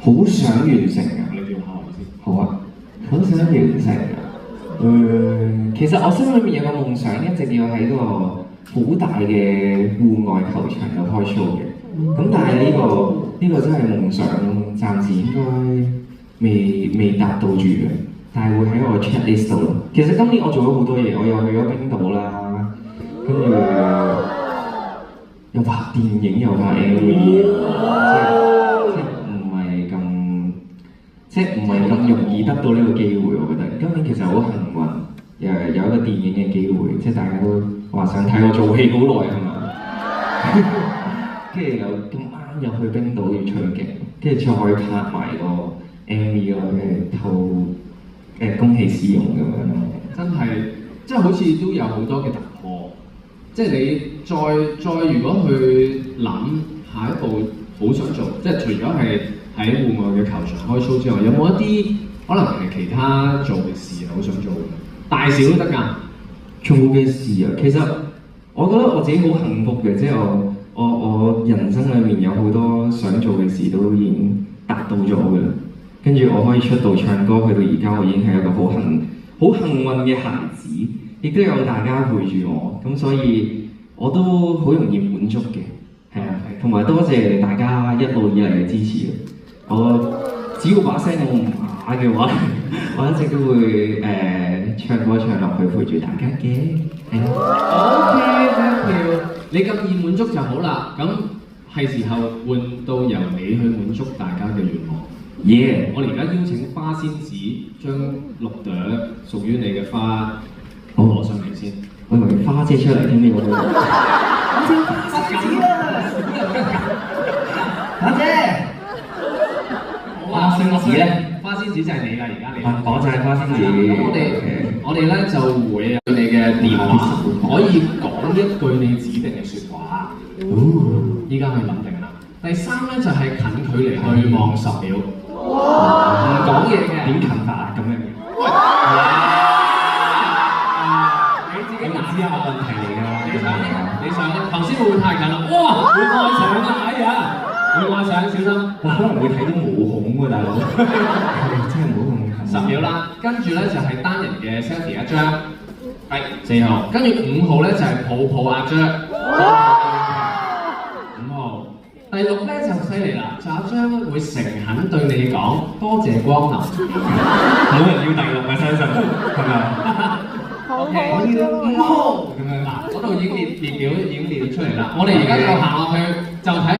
好想完成啊！你要考慮先。好啊，好想完成啊！其實我心裏面有個夢想，一直要喺個好大嘅戶外球場度開 show 嘅。咁但係呢個真係夢想，暫時應該未達到住嘅。但係會喺我 checklist 度咯。其實今年我做咗好多嘢，我又去咗冰島啦，跟住又拍電影，又拍 MV，即係唔係咁容易得到呢個機會，我覺得今年其實好幸運，有一個電影嘅機會，即係大家都話想睇我做戲好耐係嘛，跟住又咁啱又去冰島要取景，跟住再拍埋個 MV 咯，跟住恭喜使用咁樣咯。真係好似都有好多嘅突破，即係你再如果去諗下一步好想做，即係除咗係喺戶外嘅球場開 show 之外，有冇一啲可能係其他做嘅事好想做嘅？大小都得㗎。做嘅事啊，其實我覺得我自己好幸福嘅，即係我人生裏面有好多想做嘅事都已經達到咗嘅啦。跟住我可以出道唱歌，去到而家我已經係一個好幸運嘅孩子，亦都有大家陪住我，咁所以我都好容易滿足嘅，係啊，同埋多謝大家一路以嚟嘅支持。我只要把聲我唔啞嘅話，我一直都會唱歌唱落去陪住大家嘅。OK，thank you。你咁易滿足就好啦，咁係時候換到由你去滿足大家嘅願望。耶！我哋而家邀請花仙子將6朵屬於你嘅花好攞上嚟先。我以為花姐出嚟添呢個。花姐。花仙子咧？花仙子就係你啦，而家你。我就係花仙子。咁我哋咧就會有你嘅電話，可以講一句你指定嘅説話。依家可以諗定啦。第3咧就係近距離去望10秒，唔講嘢嘅。點近法啊？咁樣嘅。你自己唔知係問題嚟㗎。你想咧？頭先會唔會太近啦？哇！會愛上啊！哎呀！會愛上，小心。我可能會睇到毛孔喎，大佬。真係唔好咁近。10秒啦，跟住咧就係單人嘅 selfie 一張，係4號，跟住5號咧就係抱抱阿張，5號，第6咧就犀利啦，就阿張會誠懇對你講多謝光臨，冇人要第6嘅，相信係咪？OK，我要5號咁樣嗱，嗰度已經列表已經列咗出嚟啦，我哋而家就行落去就睇。